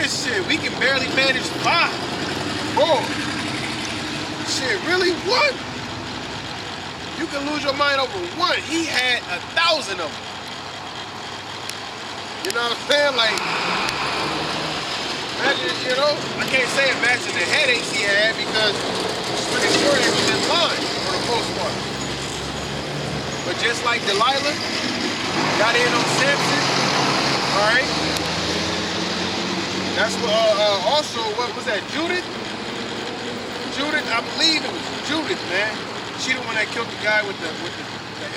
this shit. We can barely manage 5. 4. Shit, really? 1? You can lose your mind over 1. He had 1,000 of them. You know what I'm saying? Like, imagine, you know, I can't say imagine the headaches he had because it's pretty sure they was in line for the most part. But just like Delilah got in on Samson, all right? That's what, also, what was that, Judith? Judith, I believe it was Judith, man. She the one that killed the guy with the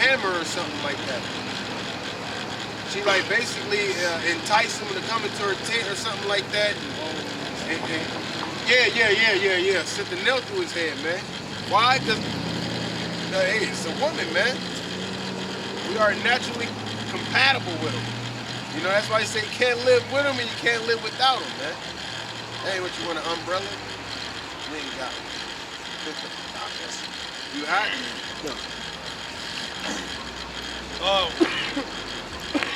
hammer or something like that. She like basically enticed him to come into her tent or something like that. And yeah. Sent the nail through his head, man. Why? Because hey, it's a woman, man. We are naturally compatible with them. You know, that's why you say you can't live with them and you can't live without them, man. Hey, what you want, an umbrella? You ain't got it. You hot? No.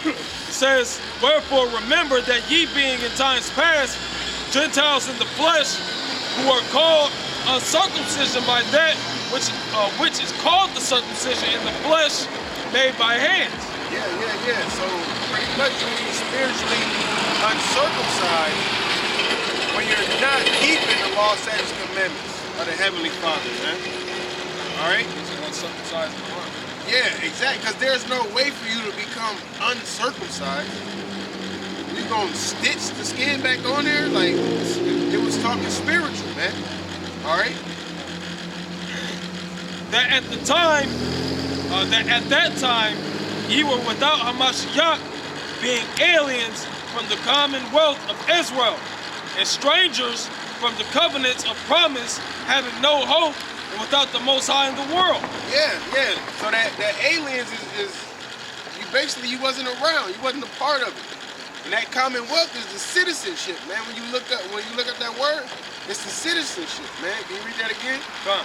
It says, wherefore remember that ye being in times past Gentiles in the flesh, who are called uncircumcision by that which is called the circumcision in the flesh made by hands. Yeah. So pretty much when you're spiritually uncircumcised, when you're not keeping the law, statutes, commandments of the Heavenly Father, man. All right? Uncircumcised. Yeah, exactly. Because there's no way for you to become uncircumcised. You gonna stitch the skin back on there? Like, it was talking spiritual, man. All right? That at that time, ye were without Hamashiach, being aliens from the commonwealth of Israel, and strangers from the covenants of promise, having no hope, and without the Most High in the world. Yeah. So that aliens is you wasn't around. You wasn't a part of it. And that commonwealth is the citizenship, man. When you look up that word, it's the citizenship, man. Can you read that again? Come.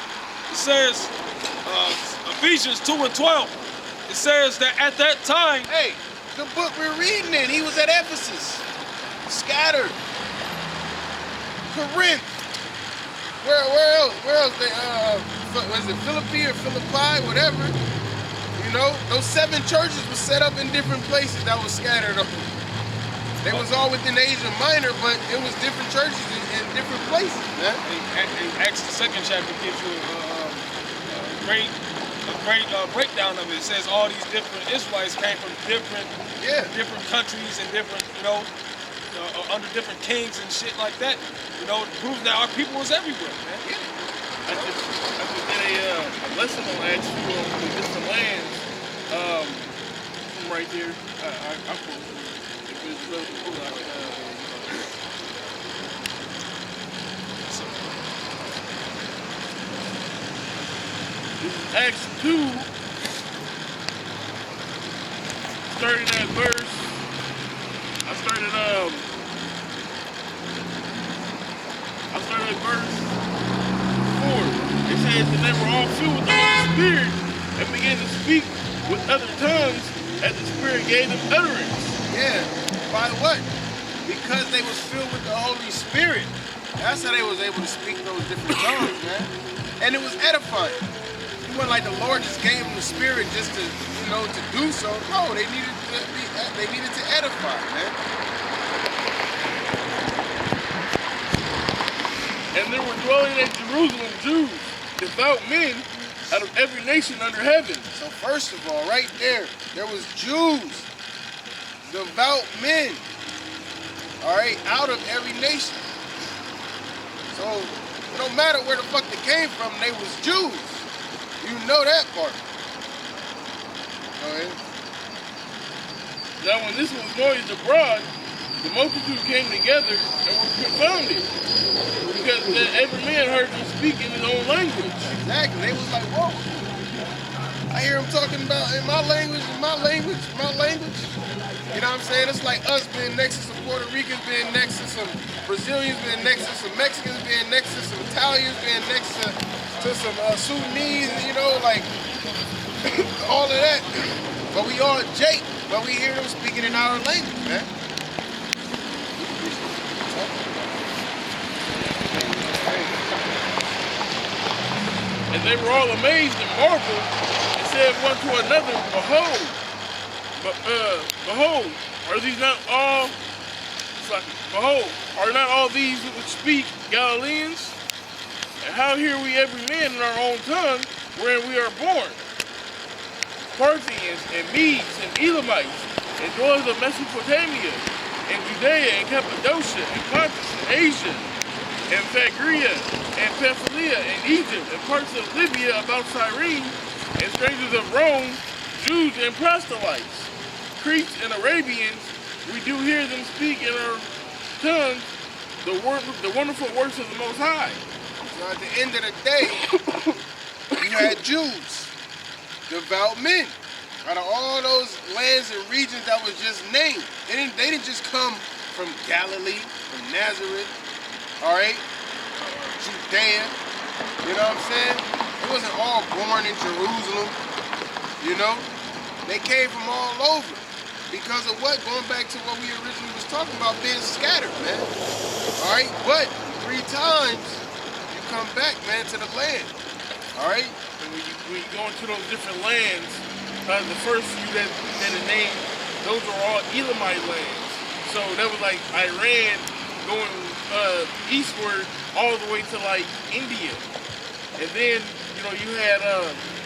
It says, Ephesians 2:12. It says that at that time. Hey, the book we're reading in, he was at Ephesus, scattered. Corinth. Where else? Was it Philippi or Philippi, whatever? You know, those 7 churches were set up in different places that was scattered. They was all within Asia Minor, but it was different churches in different places, man. And Acts the 2nd chapter gives you a great breakdown of it. It says all these different Israelites came from different countries and different, under different kings and shit like that. You know, to prove that our people was everywhere, man. Yeah. I just did a lesson on Acts 2 on the different lands. From right there. I quote it. If it's really cool, I can This is Acts 2, starting at verse. I started at verse 4. It says that they were all filled with the Holy Spirit and began to speak with other tongues as the Spirit gave them utterance. Yeah. By what? Because they was filled with the Holy Spirit. That's how they was able to speak those different tongues, man. And it was edifying. It wasn't like the Lord just gave them the Spirit just to, to do so. No, they needed to edify, man. And there were dwelling at Jerusalem Jews, devout men out of every nation under heaven. So first of all, right there was Jews, devout men, all right, out of every nation. So no matter where the fuck they came from, they was Jews. You know that part. Go ahead. Now when this was noised abroad, the multitude came together and were confounded, because every man heard them speak in his own language. Exactly. They was like, whoa. I hear them talking about in my language. You know what I'm saying? It's like us being next to some Puerto Ricans, being next to some Brazilians, being next to some Mexicans, being next to some Italians, being next to some Sudanese, like all of that. But we all Jake, but we hear them speaking in our language, man. they were all amazed and marveled and said one to another, behold, are these not all, behold, are not all these which speak Galileans? And how hear we every man in our own tongue wherein we are born? Parthians and Medes and Elamites and dwellers of Mesopotamia and Judea and Cappadocia and Pontus and Asia and Phrygia and Pamphylia and Egypt and parts of Libya about Cyrene and strangers of Rome, Jews and proselytes, Cretes and Arabians, we do hear them speak in our tongues the wonderful works of the Most High. So at the end of the day, you had Jews, devout men, out of all those lands and regions that was just named. They didn't just come from Galilee, from Nazareth, all right, Judea, you know what I'm saying? It wasn't all born in Jerusalem, you know? They came from all over. Because of what? Going back to what we originally was talking about, being scattered, man. All right? But 3 times, you come back, man, to the land. All right? And when you go into those different lands, the first few that are named, those are all Elamite lands. So that was like Iran going eastward all the way to like India. And then, you know, you had,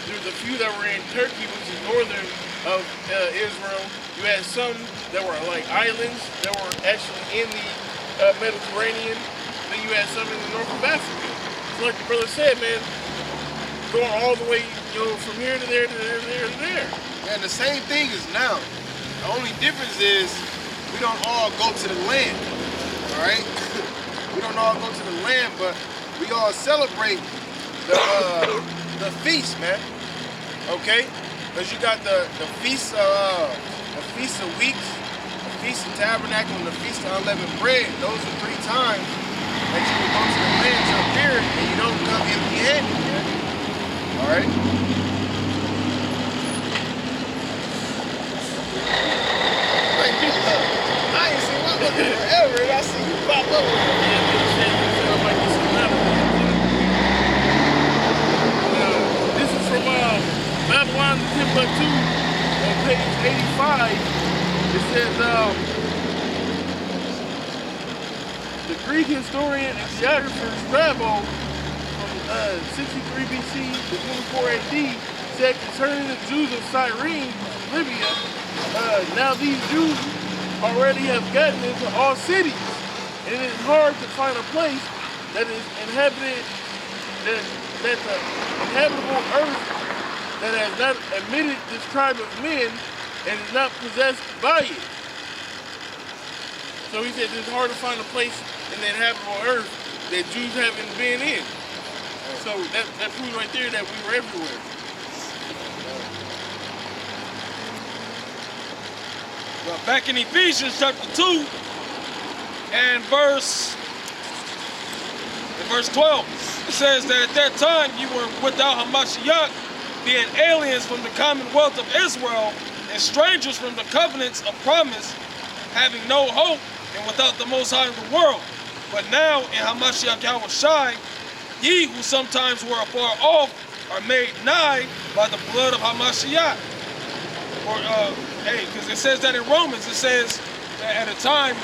there's a few that were in Turkey, which is northern of Israel. You had some that were like islands that were actually in the Mediterranean. Then you had some in the north of Africa. So like the brother said, man, going all the way, you know, from here to there to there to there to there. And the same thing is now. The only difference is we don't all go to the land, all right? We don't all go to the land, but we all celebrate the feast, man. Okay? Because you got the feast of weeks, the feast of tabernacle, and the feast of unleavened bread. Those are 3 times that you will go to the land to appear, and you don't come empty-handed, man. All right? Like, I ain't seen my look forever, and I see you pop up. This is from Babylon to Timbuktu on page 85. It says, the Greek historian and geographer Strabo from 63 BC to 24 AD said concerning the Jews of Cyrene, Libya, now these Jews already have gotten into all cities, and it is hard to find a place that is inhabited, that the inhabitable earth that has not admitted this tribe of men and is not possessed by it. So he said it's hard to find a place in the inhabitable earth that Jews haven't been in. So that proves right there that we were everywhere. Well, back in Ephesians chapter 2 and verse 12, it says that at that time you were without Hamashiach, being aliens from the commonwealth of Israel and strangers from the covenants of promise, having no hope and without the Most High of the world. But now in Hamashiach YAHAWASHI, ye who sometimes were afar off are made nigh by the blood of Hamashiach. Because it says that in Romans, it says that at a time,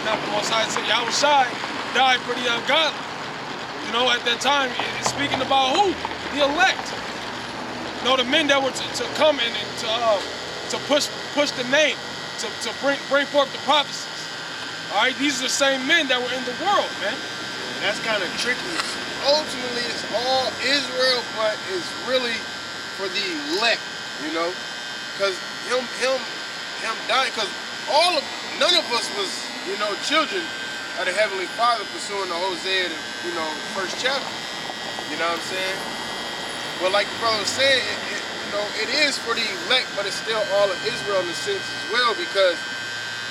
not the Most High, YAHAWASHI died for the ungodly. You know, at that time, it's speaking about who? The elect. You know, the men that were to come in and to push the name, to bring forth the prophecies. All right, these are the same men that were in the world, man. And that's kind of tricky. Ultimately, it's all Israel, but it's really for the elect, you know, because him dying, because none of us was, you know, children of the Heavenly Father pursuing the Hosea, you know, first chapter. You know what I'm saying? But like the brother was saying, you know, it is for the elect, but it's still all of Israel in a sense as well, because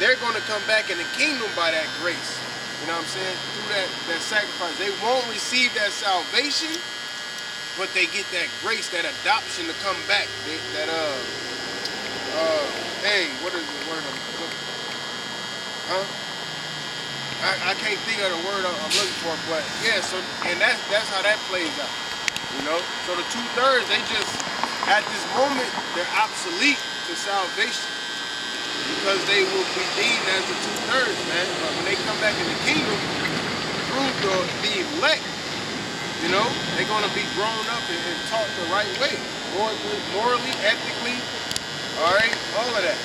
they're going to come back in the kingdom by that grace. You know what I'm saying? Through that sacrifice. They won't receive that salvation, but they get that grace, that adoption to come back. What is the word I'm looking for? Huh? I can't think of the word I'm looking for, but yeah, so, and that's how that plays out. You know? So the 2/3, they just, at this moment, they're obsolete to salvation. Because they will be deemed as the 2/3, man. But when they come back in the kingdom, through the elect, you know, they're going to be grown up and taught the right way. Morally, ethically, all right, all of that.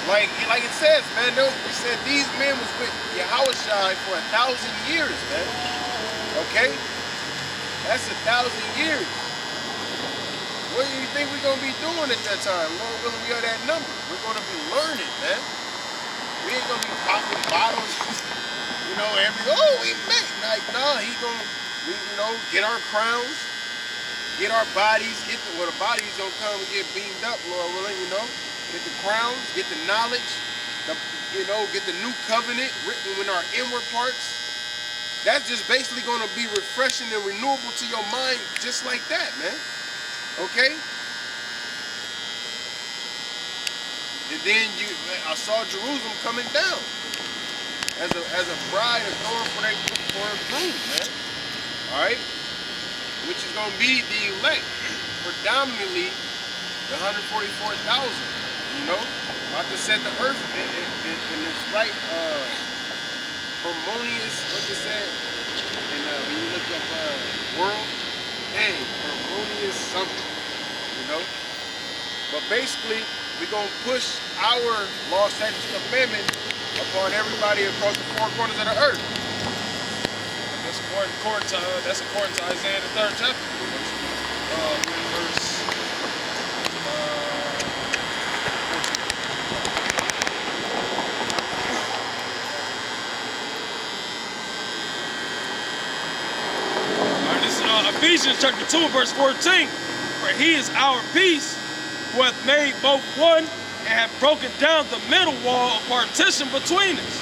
Like it says, man, it said these men was with YAHAWASHI for 1,000 years, man. Okay? That's 1,000 years. What do you think we're going to be doing at that time? Lord willing, we are that number. We're going to be learning, man. We ain't going to be popping bottles, you know, we met. Like, nah, he going to, you know, get our crowns, get our bodies, the bodies going to come and get beamed up, Lord willing, you know. Get the crowns, get the knowledge, you know, get the new covenant written in our inward parts. That's just basically going to be refreshing and renewable to your mind just like that, man. Okay? And then I saw Jerusalem coming down as a bride adorned for her groom, man. All right? Which is going to be the elect, predominantly the 144,000. You know, about to set the earth in this right harmonious, what you said, and when you look up world, hey, harmonious something, you know. But basically, we're gonna push our law, statutes, and commandment upon everybody across the four corners of the earth. That's according to Isaiah the 3rd chapter, verse. Ephesians chapter 2 verse 14, for he is our peace, who hath made both one, and hath broken down the middle wall of partition between us,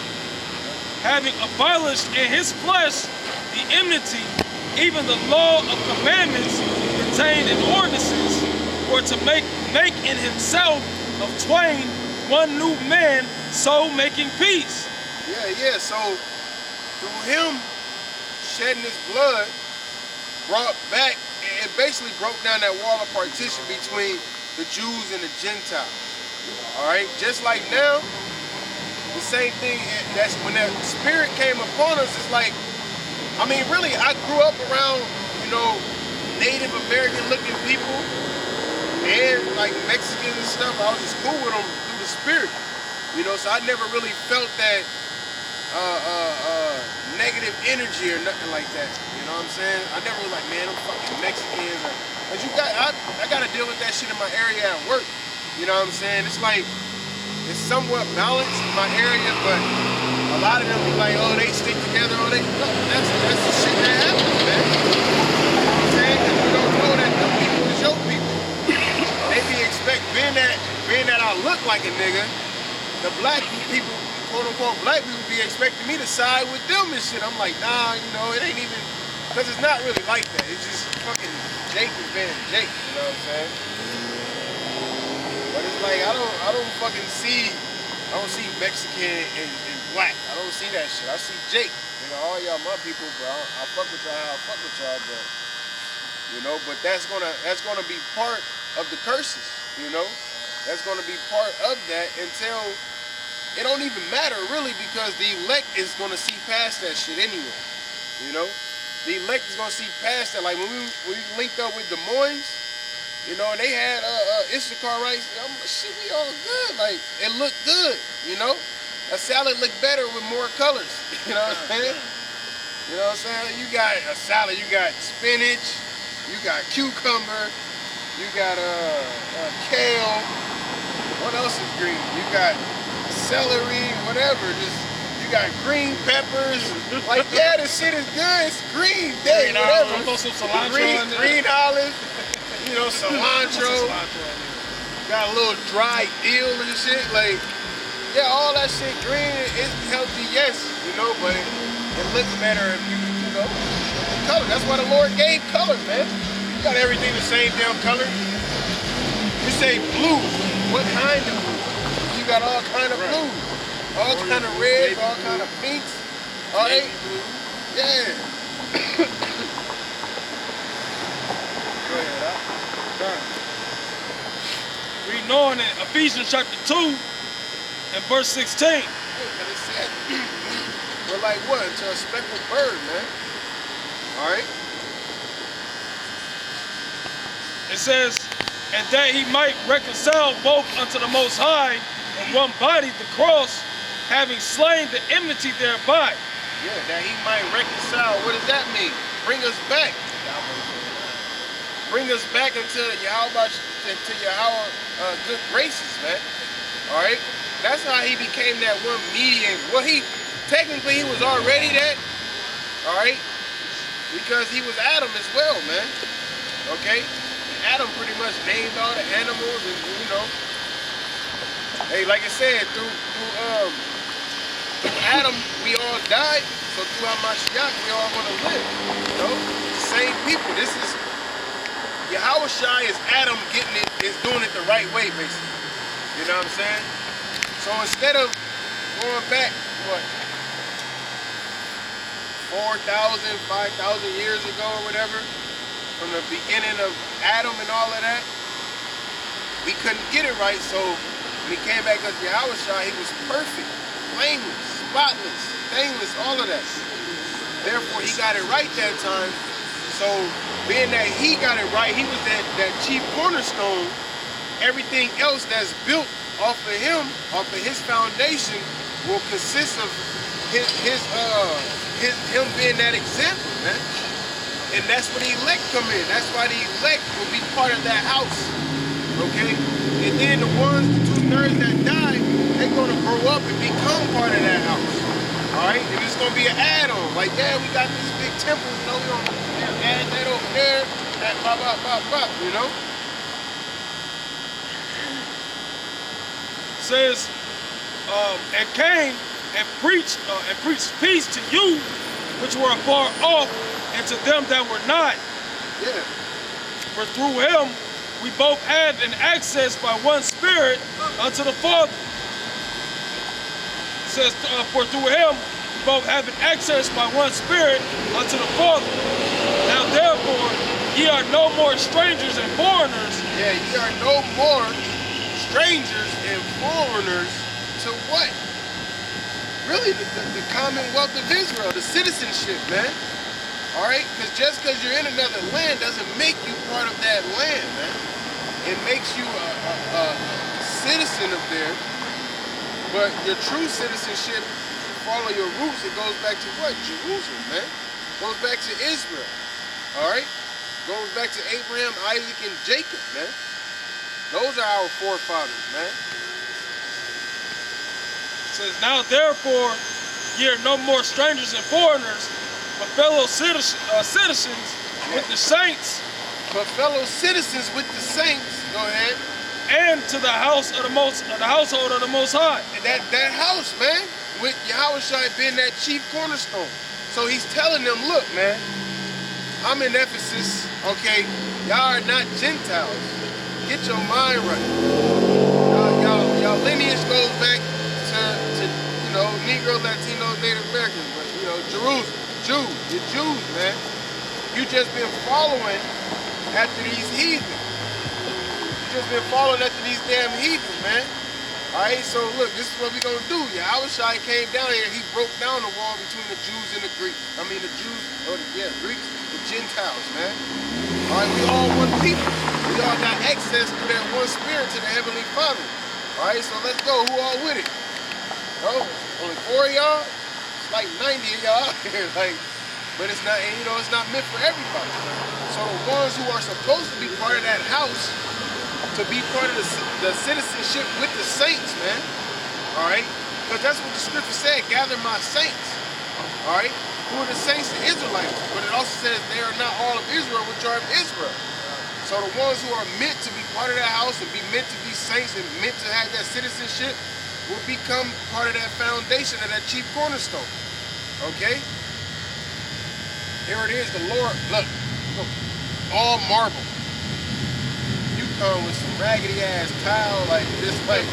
having abolished in his flesh the enmity, even the law of commandments contained in ordinances, for to make in himself of twain one new man, so making peace. Yeah, so through him shedding his blood, brought back, it basically broke down that wall of partition between the Jews and the Gentiles. All right, just like now, the same thing. That's when that spirit came upon us. It's like, I mean, really, I grew up around, you know, Native American-looking people and like Mexicans and stuff. I was just cool with them through the spirit, you know. So I never really felt that negative energy or nothing like that. You know what I'm saying? I never was like, man, I'm fucking Mexicans. Cause I gotta deal with that shit in my area at work. You know what I'm saying? It's like, it's somewhat balanced in my area, but a lot of them be like, oh, they stick together, no, that's the shit that happens, man. You know what I'm saying? Cause you don't know that the people is your people. They be being that I look like a nigga, the black people, quote unquote black people, be expecting me to side with them and shit. I'm like, nah, you know, it ain't even, because it's not really like that. It's just fucking Jake is being Jake, you know what I'm saying? But it's like, I don't fucking see, I don't see Mexican and black. I don't see that shit. I see Jake. You know, all y'all my people, but I fuck with y'all how I fuck with y'all, but, you know, but that's gonna be part of the curses, you know? That's gonna be part of that until it don't even matter really, because the elect is gonna see past that shit anyway. You know? The elect is gonna see past that. Like when we linked up with Des Moines, you know, and they had Issachar rice, I'm like, shit, we all good. Like, it looked good, you know? A salad looked better with more colors. You know what I'm saying? You know what I'm saying? You got a salad, you got spinach, you got cucumber, you got kale. What else is green? You got celery, whatever. Just you got green peppers. Like, yeah, this shit is good. It's green day, whatever. Green olive. You know, cilantro. Got a little dry dill and shit. Like, yeah, all that shit green is healthy, yes, you know, but it looks better if you know, the color. That's why the Lord gave color, man. You got everything the same damn color. You say blue. What kind of blue? You got all kind of blues. All kind of reds, all kind of pinks. All right? Yeah. Go ahead, huh? Reading on in Ephesians chapter 2 and verse 16. Yeah, but it said, we're like what? To a speckled bird, man. All right? It says, and that he might reconcile both unto the Most High in one body, the cross, having slain the enmity thereby. Yeah, that he might reconcile. What does that mean? Bring us back. Bring us back into Yahawah, good graces, man. All right? That's how he became that one mediator. Well, technically he was already that, all right? Because he was Adam as well, man. Okay? Adam pretty much named all the animals and, you know. Hey, like I said, through Adam, we all died. So through HaMashiach, we all want to live. You know? Same people. This is, YAHAWASHI is Adam is doing it the right way, basically. You know what I'm saying? So instead of going back, what, 4,000, 5,000 years ago or whatever, from the beginning of Adam and all of that, we couldn't get it right. So when he came back as YAHAWASHI, he was perfect, blameless, spotless, stainless, all of that. Therefore, he got it right that time. So being that he got it right, he was that chief cornerstone. Everything else that's built off of him, off of his foundation, will consist of him being that example, man. And that's where the elect come in. That's why the elect will be part of that house. Okay? And then the ones, the 2/3 that die, they're gonna grow up and become part of that house. Alright? And it's gonna be an add-on. Like, yeah, we got these big temples, you know, we're gonna add that over there, that blah, blah, blah, blah, you know? It says, and came and preached peace to you which were afar off, and to them that were not. Yeah. For through him we both have an access by one Spirit unto the Father. It says, for through him we both have an access by one Spirit unto the Father. Now therefore ye are no more strangers and foreigners. Yeah, ye are no more strangers and foreigners to what? Really, the Commonwealth of Israel, the citizenship, man. All right? Because just because you're in another land doesn't make you part of that land, man. It makes you a citizen of there. But your true citizenship, follow your roots, it goes back to what? Jerusalem, man. It goes back to Israel. All right? It goes back to Abraham, Isaac, and Jacob, man. Those are our forefathers, man. It says, now therefore ye are no more strangers and foreigners, but fellow citizens with the saints. But fellow citizens with the saints, go ahead. And to the house of the household of the Most High. And that house, man, with YAHAWASHI being that chief cornerstone. So he's telling them, look, man, I'm in Ephesus, okay? Y'all are not Gentiles. Get your mind right. Y'all lineage goes back to you know, Negro, Latino, Native Americans, but you know, Jerusalem, Jews, you're Jews, man. You just been following after these heathens. You just been following after these damn heathens, man. Alright, so look, this is what we gonna do. YAHAWASHI came down here, he broke down the wall between the Jews and the Greeks. I mean the Jews, Greeks, the Gentiles, man. Alright, we all one people. We all got access to that one spirit, to the Heavenly Father. Alright, so let's go. Who all with it? Oh, only 4 of y'all? It's like 90 of y'all out here, like, but it's not, you know, it's not meant for everybody. So the ones who are supposed to be part of that house, to be part of the citizenship with the saints, man. Alright? Because that's what the scripture said, gather my saints. Alright? Who are the saints? The Israelites. But it also says they are not all of Israel, which are of Israel. So the ones who are meant to be part of that house and be meant to be saints and meant to have that citizenship will become part of that foundation of that chief cornerstone. Okay? Here it is, the Lord, look, all marble. You come with some raggedy ass tile like this, like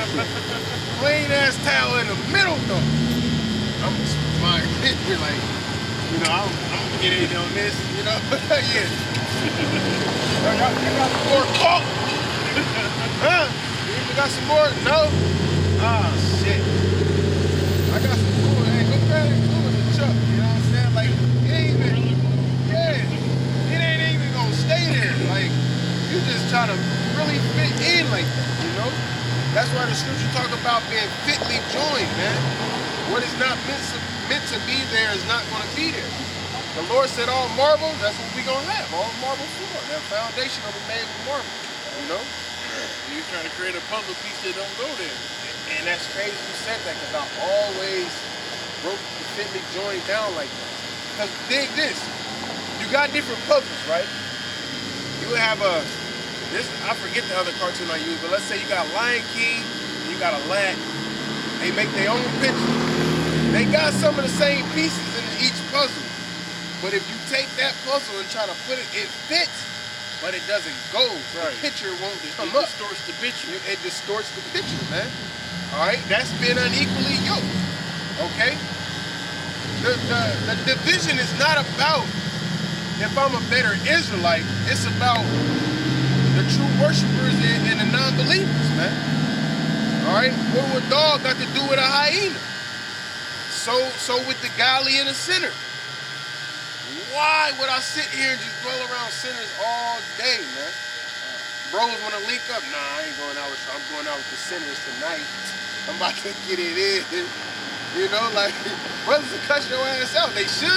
plain ass tile in the middle though. I'm inspired. You're like, You know, I'm gonna get in on this, you know? Yeah. Y'all got some more coke? Huh? You even got some more? No? Ah, shit. I got some cool. Hey, go grab it. Go with the truck. You know what I'm saying? Like, it ain't even, yeah. It ain't even gonna stay there. Like, you just try to really fit in like that, you know? That's why the scripture talk about being fitly joined, man. What is not meant to be there is not gonna be there. The Lord said all marble, that's what we're going to have, all marble floor. That foundation will be made with marble, you know? You're trying to create a puzzle piece that don't go there. And that's crazy you said that, because I always broke the fitly joined down like that. Because dig this, you got different puzzles, right? You would have I forget the other cartoon I use, but let's say you got Lion King, and you got Aladdin. They make their own picture. They got some of the same pieces in each puzzle. But if you take that puzzle and try to put it, it fits, but it doesn't go. Right. The picture won't come up. It distorts the picture. It distorts the picture, man. All right? That's been unequally yoked. Okay? The division is not about if I'm a better Israelite. It's about the true worshipers and the non-believers, man. All right? What would a dog got to do with a hyena? So with the godly and the sinner. Why would I sit here and just dwell around sinners all day, man? Bros want to link up. Nah, I ain't going out with you. I'm going out with the sinners tonight. I'm about to get it in. You know, like, brothers will cut your ass out. They should.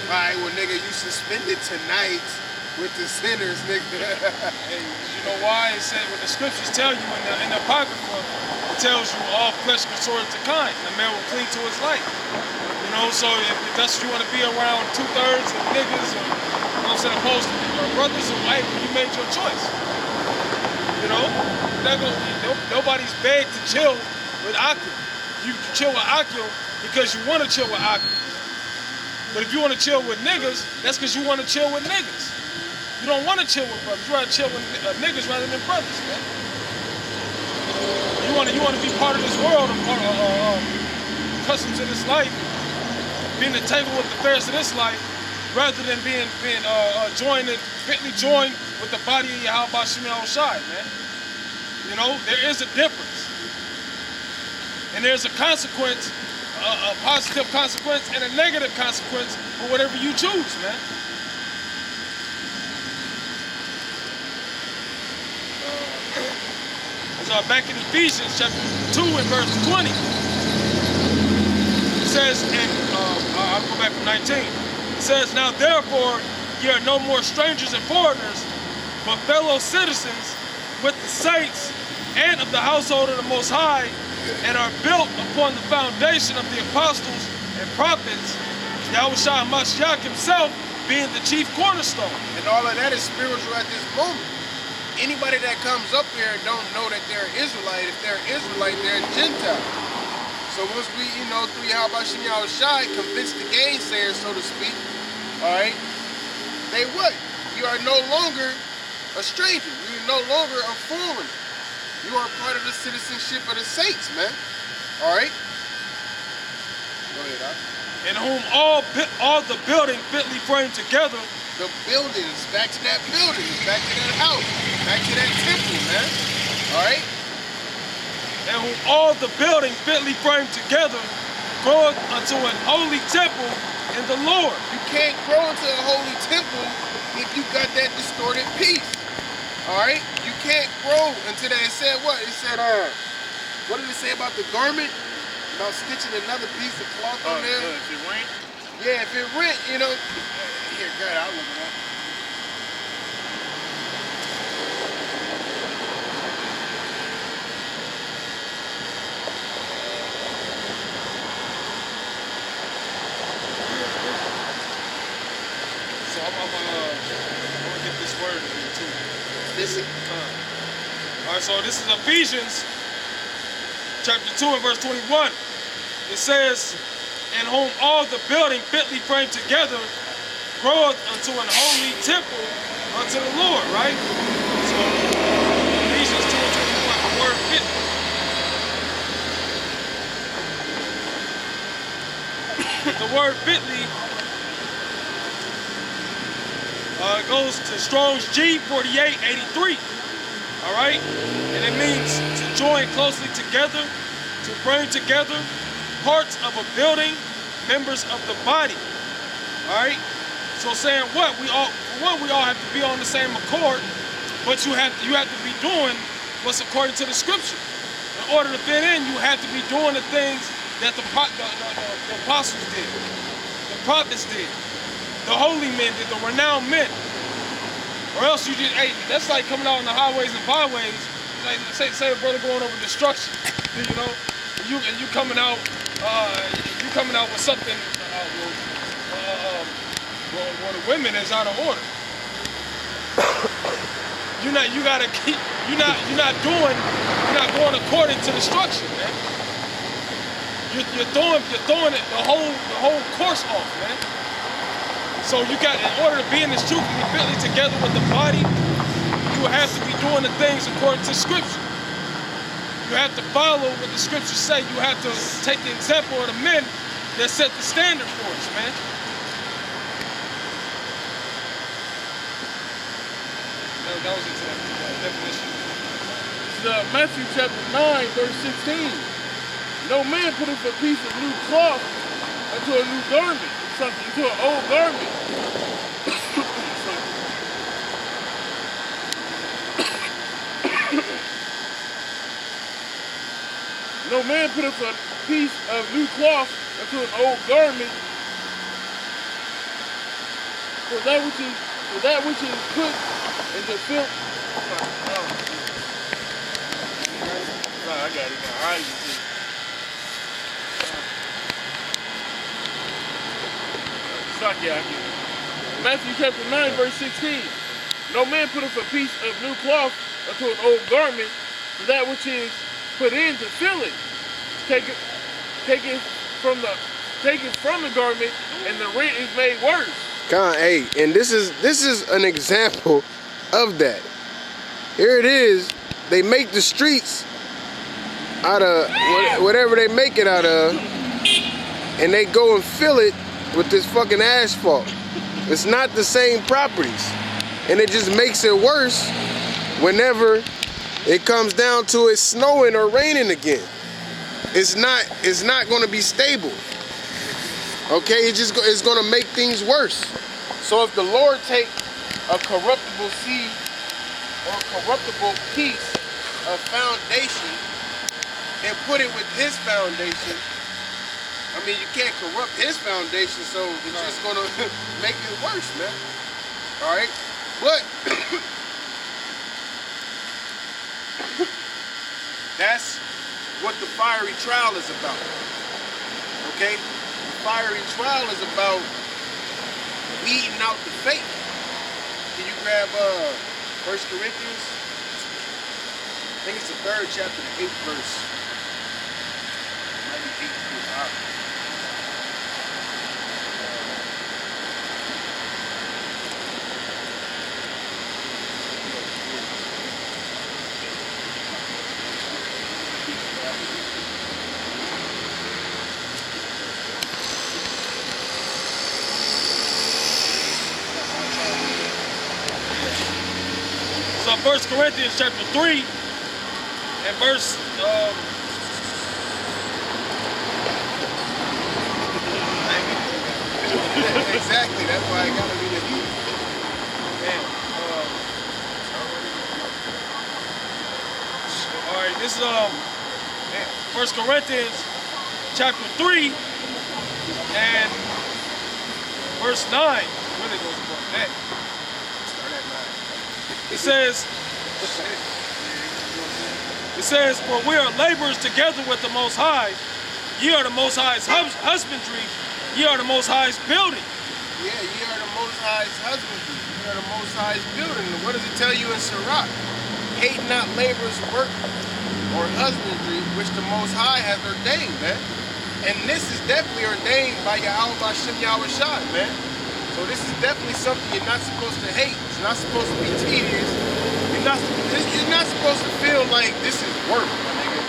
All right, well, nigga, you suspended tonight with the sinners, nigga. Hey, you know why? It said what the scriptures tell you in the Apocrypha, it tells you all flesh consorted to kind, and a man will cling to his life. You know, so if that's what you want to be around 2/3 of niggas, or, you know what I'm saying, opposed to brothers or wife, you made your choice. You know, nobody's begged to chill with Akil. You chill with Akil because you want to chill with Akil. But if you want to chill with niggas, that's because you want to chill with niggas. You don't want to chill with brothers. You rather chill with niggas rather than brothers, man. You want to be part of this world, accustomed to this life, being entangled with the affairs of this life, rather than being fitly joined with the body of YAHAWASHI, man. You know, there is a difference. And there's a consequence, a positive consequence and a negative consequence for whatever you choose, man. So back in Ephesians chapter 2 and verse 20, it says, and I'll go back from 19. It says, now therefore ye are no more strangers and foreigners, but fellow citizens with the saints and of the household of the Most High, and are built upon the foundation of the apostles and prophets, Yahushua Mashiach himself being the chief cornerstone. And all of that is spiritual at this moment. Anybody that comes up here don't know that they're Israelite. If they're Israelite, they're a Gentile. So once we, you know, through YAHAWASHI convince the gainsayers, so to speak, all right, they what? You are no longer a stranger. You're no longer a foreigner. You are part of the citizenship of the saints, man. All right? Go ahead, Doc. In whom all the building fitly framed together. The buildings, back to that building, back to that house, back to that temple, man. All right? In whom all the building fitly framed together groweth unto an holy temple in the Lord. You can't grow into a holy temple if you got that distorted piece. All right? You can't grow until that. It said what? It said, what did it say about the garment? About stitching another piece of cloth on there? If it rent? Yeah, if it rent, you know. Here, God, I'll look it up. So I'm gonna get this word in here too. Listen. All right, so this is Ephesians chapter 2 and verse 21. It says, in whom all the building fitly framed together groweth unto an holy temple unto the Lord, right? So Ephesians 2 and 21, the word fitly. the word fitly goes to Strong's G4883. All right, and it means to join closely together, to bring together parts of a building, members of the body. All right, so saying what we all have to be on the same accord, but you have to be doing what's according to the scripture. In order to fit in, you have to be doing the things that the apostles did, the prophets did, the holy men did, the renowned men. Or else you just, hey, that's like coming out on the highways and byways. Like say a brother going over destruction, you know, and you coming out with something. Well, the women is out of order. You're not going according to the structure, man. You're throwing it the whole course off, man. So you got, in order to be in this truth and be fitly together with the body, you have to be doing the things according to scripture. You have to follow what the scriptures say. You have to take the example of the men that set the standard for us, man. That was into that definition. It's Matthew chapter 9, verse 16. No man putteth a piece of new cloth into a new garment, into an old garment. No man putteth a piece of new cloth into an old garment, for that which is put into filth. I got it now. All right, Matthew chapter 9, verse 16. No man putteth a piece of new cloth into an old garment, for that which is put in to fill it. Take it from the garment, and the rent is made worse. Hey, and this is an example of that. Here it is. They make the streets out of whatever they make it out of, and they go and fill it with this fucking asphalt. It's not the same properties, and it just makes it worse whenever it comes down to it snowing or raining again. It's not going to be stable. Okay, it's going to make things worse. So if the Lord take a corruptible seed or a corruptible piece of foundation and put it with his foundation, I mean, you can't corrupt his foundation, so it's just going to make it worse, man. All right? But that's what the fiery trial is about. Okay? The fiery trial is about weeding out the fake. Can you grab 1 Corinthians? I think it's the 3rd chapter, the 8th verse. Maybe 8th verse. So 1 Corinthians chapter 3 and verse exactly, that's why I gotta read it. Man, all right, this is 1 Corinthians chapter 3 and verse 9. Really goes about that. Start at 9. It says, for we are laborers together with the Most High. Ye are the Most High's husbandry. Ye are the Most High's building. Yeah, ye are the Most High's husbandry. Ye are the Most High's building. What does it tell you in Sirach? Hate not laborers' work or husbandry, which the Most High has ordained, man. And this is definitely ordained by YAHAWASHI, man. So this is definitely something you're not supposed to hate. It's not supposed to be tedious. You're not supposed to feel like this is work, my nigga.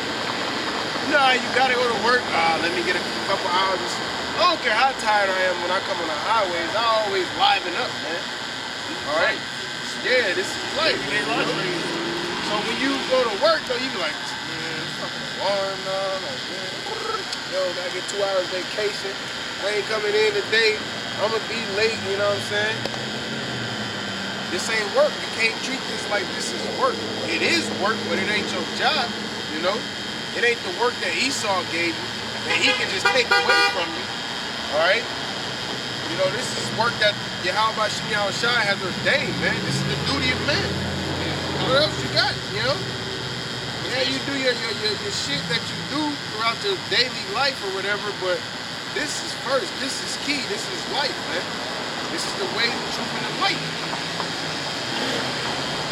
Nah, you gotta go to work. Let me get a couple hours. I don't care how tired I am when I come on the highways, I always liven up, man. All right? Yeah, this is life. So when you go to work, though, you be like, man, it's fucking alarm now. Like, man, yo, gotta get 2 hours vacation. I ain't coming in today. I'm gonna be late, you know what I'm saying? This ain't work. You can't treat this like this is work. It is work, but it ain't your job, you know? It ain't the work that Esau gave you that he can just take away from you, all right? You know, this is work that YAHAWASHI has ordained, man. This is the duty of man. What else you got, you know? Yeah, you do your shit that you do throughout your daily life or whatever, but this is first. This is key. This is life, man. This is the way, the truth, and the light.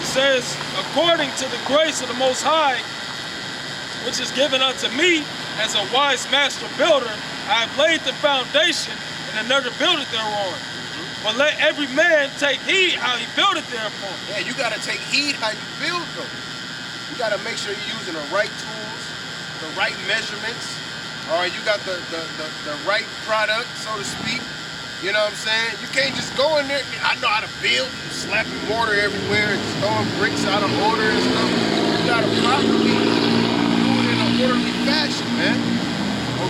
It says, according to the grace of the Most High, which is given unto me as a wise master builder, I have laid the foundation, and another buildeth thereon. But let every man take heed how he buildeth thereupon. Yeah, you gotta take heed how you build though. You gotta make sure you're using the right tools, the right measurements, or you got the right product, so to speak. You know what I'm saying? You can't just go in there, I know how to build, slapping mortar everywhere, and throwing bricks out of order and stuff. You gotta properly do it in an orderly fashion, man.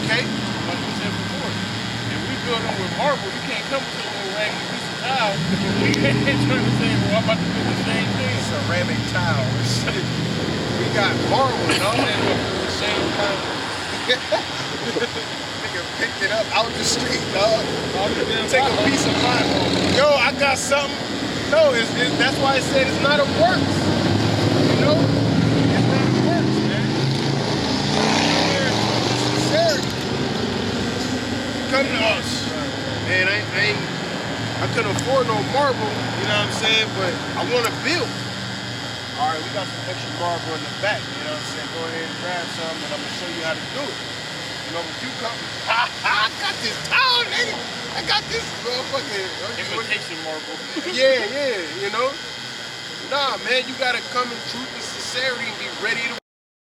Okay? Like we said before, if we build them with marble, you can't come with a little raggedy piece of tile. We ain't trying to say, well, I'm about to do the same thing. Ceramic tile. We got marble, you know? The same kind of Nigga picked it up out the street, dog. Take a piece of pie. Yo, I got something. No, that's why I said it's not a works. You know? It's not a works, man. It's sincerity. Come to us. Man, I couldn't afford no marble, you know what I'm saying? But I want to build. All right, we got some extra marble in the back, you know what I'm saying? Go ahead and grab some, and I'm going to show you how to do it. You know, if you come, I got this towel, nigga. I got this motherfucking imitation marble. Yeah, you know. Nah, man, you gotta come in truth and sincerity and be ready to